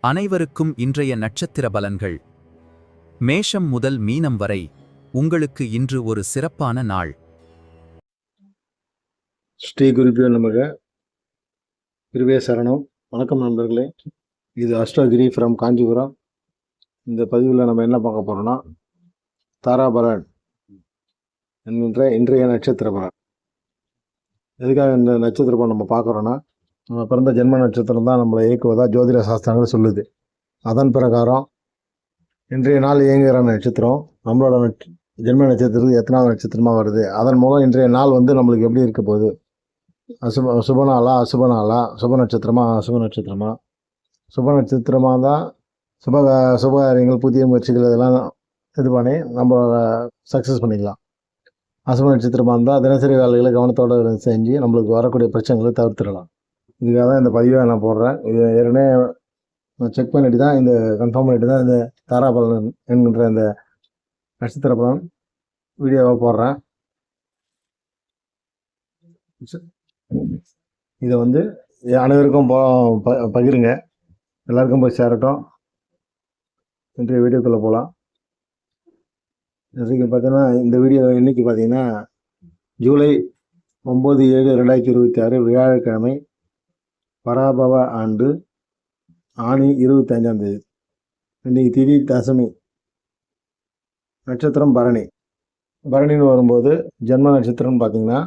அனைவருக்கும் இன்றைய நட்சத்திர பலன்கள். மேஷம் முதல் மீனம் வரை உங்களுக்கு இன்று ஒரு சிறப்பான நாள். ஸ்ரீ குருபியோ நமக. குருவே சரணம். வணக்கம் நண்பர்களே, இது அஷ்டகிரி ஃப்ரம் காஞ்சிபுரம். இந்த பதிவில் நம்ம என்ன பார்க்க போகிறோம்னா, தாராபலன் என்கின்ற இன்றைய நட்சத்திர பலன். எதுக்காக இந்த நட்சத்திர பலன் நம்ம பார்க்குறோன்னா, நம்ம பிறந்த ஜென்ம நட்சத்திரம் தான் நம்மளை இயக்குவதாக ஜோதிட சாஸ்திரங்கள் சொல்லுது. அதன் பிரகாரம் இன்றைய நாள் இயங்குகிற நட்சத்திரம் நம்மளோட ஜென்ம நட்சத்திரத்துக்கு எத்தனாவது நட்சத்திரமாக வருது, அதன் மூலம் இன்றைய நாள் நம்மளுக்கு எப்படி இருக்க போகுது, சுபநாளா அசுபநாளா, சுப நட்சத்திரமா அசுப நட்சத்திரமா, சுப நட்சத்திரமாக தான் சுபகாரியங்கள் புதிய முயற்சிகள் இதெல்லாம் இது பண்ணி நம்ம சக்ஸஸ் பண்ணிக்கலாம். அசுப நட்சத்திரமாக இருந்தால் தினசரி வேலைகளை கவனத்தோடு செஞ்சு நம்மளுக்கு வரக்கூடிய பிரச்சனைகளை தவிர்த்துடலாம். இதுக்காக தான் இந்த பதிவை நான் போடுறேன். இது ஏற்கனவே நான் செக் பண்ணிட்டு தான் கன்ஃபார்ம் பண்ணிட்டு தான் இந்த தாராபலன் என்கின்ற இந்த நட்சத்திர பலன் வீடியோவை போடுறேன். இதை அனைவருக்கும் பகிருங்க, எல்லாருக்கும் போய் சேரட்டும். இன்றைய வீடியோக்குள்ளே போகலாம். இதுக்கு பார்த்தீங்கன்னா இந்த வீடியோ இன்னைக்கு பார்த்தீங்கன்னா ஜூலை 9/7/2026 வியாழக்கிழமை, பராபவ ஆண்டு ஆனி 25ஆம் தேதி. இன்றைக்கி திதி தசமி, நட்சத்திரம் பரணி. பரணின்னு வரும்போது ஜென்ம நட்சத்திரம்னு பார்த்தீங்கன்னா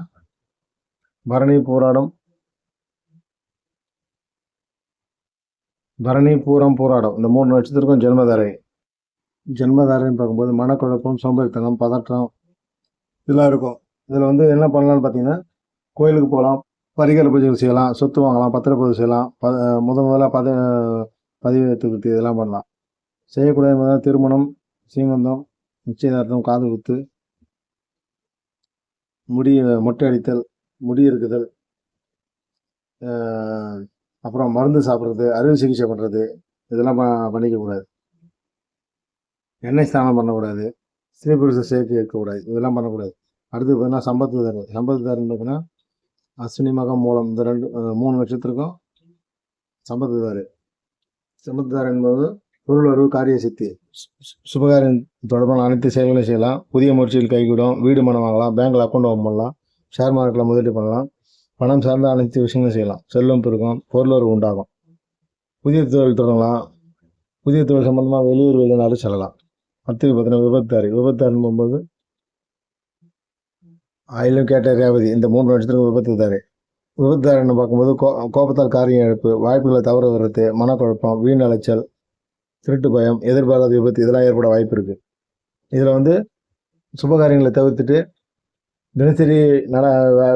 பரணி பூரம் பூராடம், இந்த 3 நட்சத்திரக்கும் ஜென்மதாரை. ஜென்மதாரைன்னு பார்க்கும்போது மனக்குழப்பம், சோம்பேறித்தனம், பதற்றம் இதெல்லாம் இருக்கும். இதில் என்ன பண்ணலான்னு பார்த்தீங்கன்னா, கோயிலுக்கு போகலாம், பரிகார பூஜைகள் செய்யலாம், சொத்து வாங்கலாம், பத்திரப்பதிவு செய்யலாம், முதல்ல பதிவேற்றுக்கு இதெல்லாம் பண்ணலாம். செய்யக்கூடாது திருமணம், சீமந்தம், நிச்சயதார்த்தம், காது குத்து, மொட்டை அடித்தல், முடி இருக்குதல், அப்புறம் மருந்து சாப்பிட்றது, அறுவை சிகிச்சை பண்ணுறது இதெல்லாம் பண்ணிக்கக்கூடாது. எண்ணெய் ஸ்நானம் பண்ணக்கூடாது, ஸ்ரீ புருஷ சேர்க்கை இருக்கக்கூடாது, இதெல்லாம் பண்ணக்கூடாது. அடுத்து பார்த்தீங்கன்னா சம்பத்துதாரன்னு பார்த்தீங்கன்னா அஸ்வினி மகம் மூலம், இந்த 3 நட்சத்திரக்கும் சம்பத்துதார் என்பது பொருளுறவு, காரிய சித்தி, சுபகாரியம் தொடர்பான அனைத்து செயல்களையும் செய்யலாம். புதிய முயற்சிகள் கைகூடும். வீடு மனம் வாங்கலாம், பேங்க்கில் அக்கௌண்ட் ஓப்பன் பண்ணலாம், ஷேர் மார்க்கெட்டில் முதலீடு பண்ணலாம், பணம் சார்ந்த அனைத்து விஷயங்களும் செய்யலாம். செல்வம் பெருக்கும், பொருளுறவு உண்டாகும். புதிய தொழில் தொடங்கலாம். புதிய தொழில் சம்பந்தமாக வெளியூர் வெளிநாடு செல்லலாம். அடுத்து பார்த்தீங்கன்னா விபத்தாருன்னு போகும்போது ஆயிலும் கேட்ட ரேவதி, இந்த 3 நட்சத்திரம் விபத்துதாரன்னு பார்க்கும்போது கோபத்தால் காரியம் இழப்பு, வாய்ப்புகளை தவற வர்றது, மனக்குழப்பம், வீண் அலைச்சல், திருட்டு பயம், எதிர்பாராத விபத்து இதெல்லாம் ஏற்பட வாய்ப்பு இருக்குது. இதில் சுபகாரியங்களை தவிர்த்துட்டு தினசரி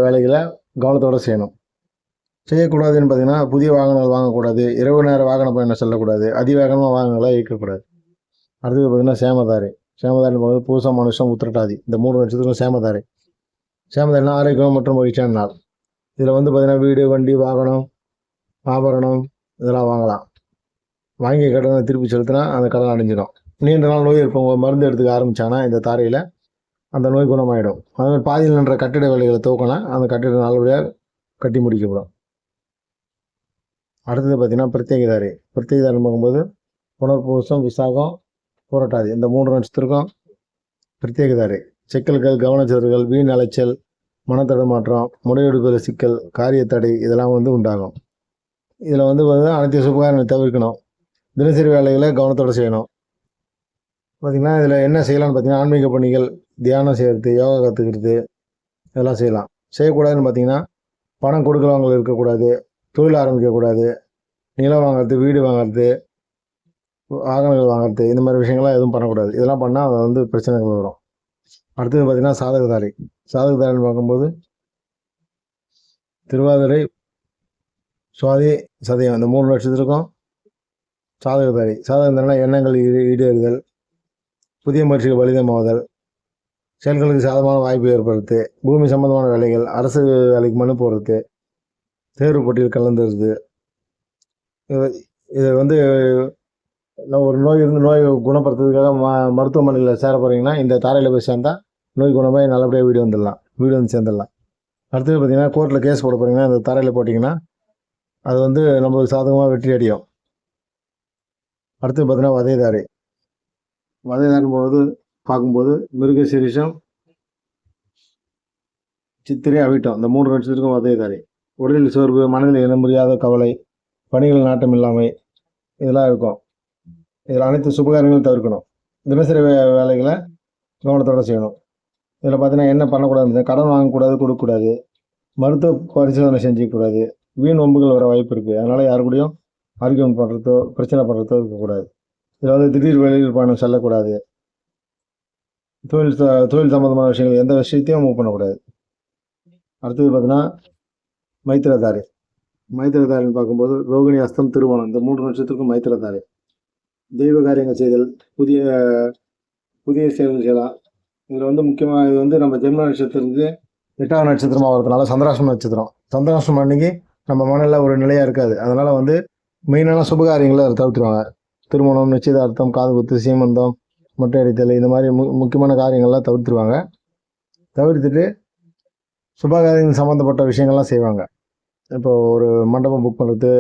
வேலைகளை கவனத்தோடு செய்யணும். செய்யக்கூடாதுன்னு பார்த்தீங்கன்னா, புதிய வாகனங்கள் வாங்கக்கூடாது, இரவு நேர வாகன பயணம் செல்லக்கூடாது, அதிவேகமாக வாகனங்களை இயக்கக்கூடாது. அடுத்தது பார்த்தீங்கன்னா சேமதாரின்னு பார்க்கும்போது பூசம், மனுஷம், உத்திரட்டாதி, இந்த 3 நட்சத்திரம் சேமதாரினா ஆரோக்கியம் மற்றும் மகிழ்ச்சியான நாள். இதில் பார்த்தீங்கன்னா வீடு, வண்டி, வாகனம், ஆபரணம் இதெல்லாம் வாங்கலாம். வாங்கிய கடனை திருப்பி செலுத்தினா அந்த கடன் அடைஞ்சிடும். நீண்ட நாள் நோய் இருப்பவங்க மருந்து எடுத்துக்க ஆரம்பித்தாங்கன்னா இந்த தாரையில் அந்த நோய் குணமாயிடும். அதுமாதிரி பாதியில் நின்ற கட்டிட வேலைகளை துவக்கினா அந்த கட்டிட நல்லபடியாக கட்டி முடிக்கப்படும். அடுத்தது பார்த்திங்கன்னா பிரத்யேகதாரின்னு பார்க்கும்போது புனர்பூசம், விசாகம், புரட்டாதி, இந்த 3 நட்சத்திரக்கும் பிரத்யேகதாரி. சிக்கல்கள், கவனச்சிதறல்கள், வீண் அலைச்சல், மனத்தடுமாற்றம், முடிவெடுப்பதில் சிக்கல், காரியத்தடை இதெல்லாம் உண்டாகும். இதில் அனைத்து சுபகாரியங்களை தவிர்க்கணும். தினசரி வேலைகளை கவனத்தோடு செய்யணும். பார்த்திங்கன்னா இதில் என்ன செய்யலாம்னு பார்த்தீங்கன்னா, ஆன்மீக பணிகள், தியானம் செய்கிறது, யோகா கற்றுக்கிறது இதெல்லாம் செய்யலாம். செய்யக்கூடாதுன்னு பார்த்தீங்கன்னா, பணம் கொடுக்குறவங்க இருக்கக்கூடாது, தொழில் ஆரம்பிக்கக்கூடாது, நிலம் வாங்கிறது, வீடு வாங்கிறது, வாகனங்கள் வாங்கிறது, இந்த மாதிரி விஷயங்கள்லாம் எதுவும் பண்ணக்கூடாது. இதெல்லாம் பண்ணால் பிரச்சனைகள் வரும். அடுத்தது பார்த்திங்கன்னா சாதகதாரின்னு பார்க்கும்போது திருவாதிரை, சுவாதி, சதயம், இந்த 3 நட்சத்திரக்கும் சாதகதாரினா எண்ணங்கள் ஈடேறுதல், புதிய முயற்சிகள் பலிதமாகுதல், செயல்களுக்கு சாதகமான வாய்ப்பு ஏற்படுறது, பூமி சம்பந்தமான வேலைகள், அரசு வேலைக்கு மனு போடுறது, தேர்வு போட்டியில் கலந்துருது. இது ஒரு நோய் குணப்படுத்துறதுக்காக மருத்துவமனையில் சேர போகிறீங்கன்னா இந்த தாரையில் போய் சேர்ந்தால் நோய் குணமாகி நல்லபடியாக வீடு வந்து சேர்ந்துடலாம். அடுத்தது பார்த்திங்கன்னா கோர்ட்டில் கேஸ் போட போகிறீங்கன்னா இந்த தாரையில் போட்டிங்கன்னா அது நம்மளுக்கு சாதகமாக வெற்றி அடையும். அடுத்து பார்த்தீங்கன்னா வதைதாரை. வதைதாரும் போது பார்க்கும்போது மிருகசீரிஷம், சித்திரை, அவிட்டம் இந்த 3 நட்சத்திரத்துக்கும் வதைதாரை. உடலில் சோர்வு, மனதில் இனம் புரியாத கவலை, பணிகள் நாட்டம் இல்லாமை இதெல்லாம் இருக்கும். இதில் அனைத்து சுபகாரியங்களும் தவிர்க்கணும். தினசரி வேலைகளை கவனத்தோடு செய்யணும். இதில் பார்த்தீங்கன்னா என்ன பண்ணக்கூடாது, கடன் வாங்கக்கூடாது, கொடுக்கக்கூடாது, மருத்துவ பரிசோதனை செஞ்சுக்கூடாது, வீண் வம்புகள் வர வாய்ப்பு இருக்குது. அதனால் யாரு கூடயும் ஆர்கியூமெண்ட் பண்ணுறதோ பிரச்சனை பண்ணுறதோ இருக்கக்கூடாது. இதில் வந்து திடீர் வெளியில் பயணம் செல்லக்கூடாது. தொழில் சம்மந்தமான விஷயங்கள் எந்த விஷயத்தையும் மூவ் பண்ணக்கூடாது. அடுத்தது பார்த்தீங்கன்னா மைத்திரதாரி. மைத்திரதாரின்னு பார்க்கும்போது ரோகிணி, அஸ்தம், திருவோணம் இந்த 3 நட்சத்திரத்துக்கும் மைத்திரதாரி. தெய்வ காரியங்கள் செய்தல், புதிய செயல்கள் செய்யலாம். இதில் வந்து முக்கியமாக இது வந்து நம்ம ஜென்ம நட்சத்திரத்துக்கு 8வது நட்சத்திரமாக வரதுனால சந்திராஷ்டம நட்சத்திரம். சந்திராஷ்டமம் அன்னைக்கு நம்ம மனதில் ஒரு நிலையாக இருக்காது. அதனால் வந்து மெயினான சுபகாரியங்களை அதை தவிர்த்துருவாங்க. திருமணம், நிச்சயதார்த்தம், காது குத்து, சீமந்தம், மொட்டை அடித்தல் இந்த மாதிரி முக்கியமான காரியங்கள்லாம் தவிர்த்துருவாங்க. தவிர்த்துட்டு சுபகாரியங்கள் சம்மந்தப்பட்ட விஷயங்கள்லாம் செய்வாங்க. இப்போ ஒரு மண்டபம் புக் பண்ணுறது,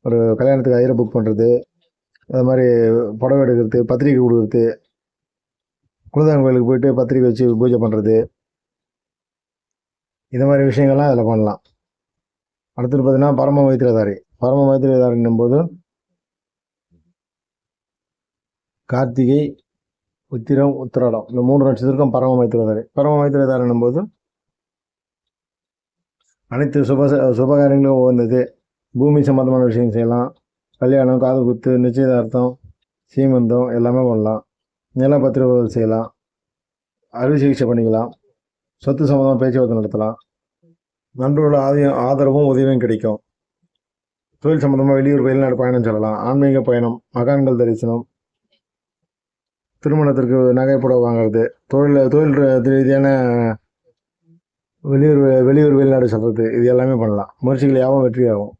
ஒரு கல்யாணத்துக்கு ஐயரை புக் பண்ணுறது, அது மாதிரி புடவை எடுக்கிறது, பத்திரிக்கை கொடுக்குறது, குலதெய்வம் கோயிலுக்கு போயிட்டு பத்திரிக்கை வச்சு பூஜை பண்ணுறது, இந்த மாதிரி விஷயங்கள்லாம் அதில் பண்ணலாம். அடுத்தது பார்த்தீங்கன்னா பரம மைத்திரதாரி. பரம மைத்திரதாரின்னும் போது கார்த்திகை, உத்திரம், உத்திராடம் இந்த 3 நட்சத்திரக்கும் பரம மைத்திரதாரி. பரம மைத்திரதாரின்னும் போது அனைத்து சுபகாரியங்களும் உகந்தது. பூமி சம்மந்தமான விஷயம் செய்யலாம். கல்யாணம், காது குத்து, நிச்சயதார்த்தம், சீமந்தம் எல்லாமே பண்ணலாம். நிலப்பத்திரிகை செய்யலாம். அறுவை சிகிச்சை பண்ணிக்கலாம். சொத்து சம்மந்தமாக பேச்சுவார்த்தை நடத்தலாம். நண்பர்களோட ஆதரவும் உதவியும் கிடைக்கும். தொழில் சம்மந்தமாக வெளியூர், வெளிநாடு பயணம் செல்லலாம். ஆன்மீக பயணம், மகான்கள் தரிசனம், திருமணத்திற்கு நகைப்புடவை வாங்குறது, தொழில் ரீதியான வெளியூர் வெளிநாடு செல்வது இது எல்லாமே பண்ணலாம். முயற்சிகள் யாவும் வெற்றியாகும்.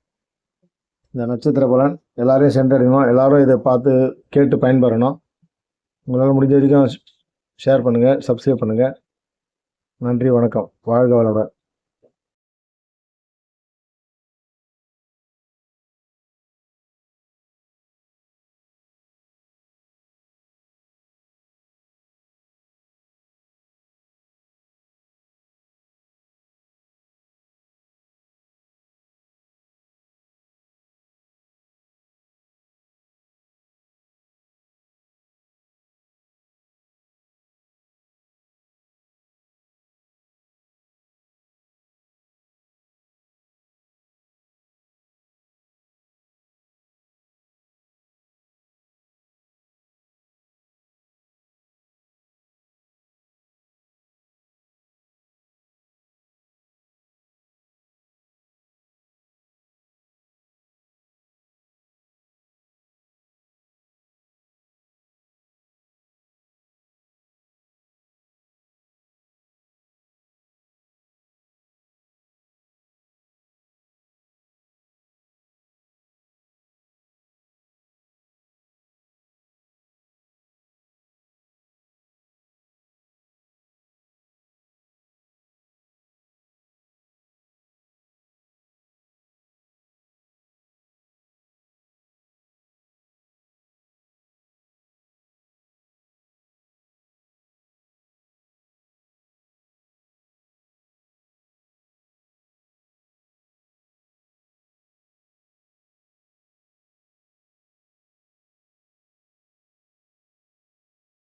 இந்த நட்சத்திர பலன் எல்லாரையும் சென்றடையணும். எல்லாரும் இதை பார்த்து கேட்டு பயன்பெறணும். உங்களால் முடிஞ்ச வரைக்கும் ஷேர் பண்ணுங்கள், சப்ஸ்கிரைப் பண்ணுங்கள். நன்றி, வணக்கம். வாழ்க வளமுடன்.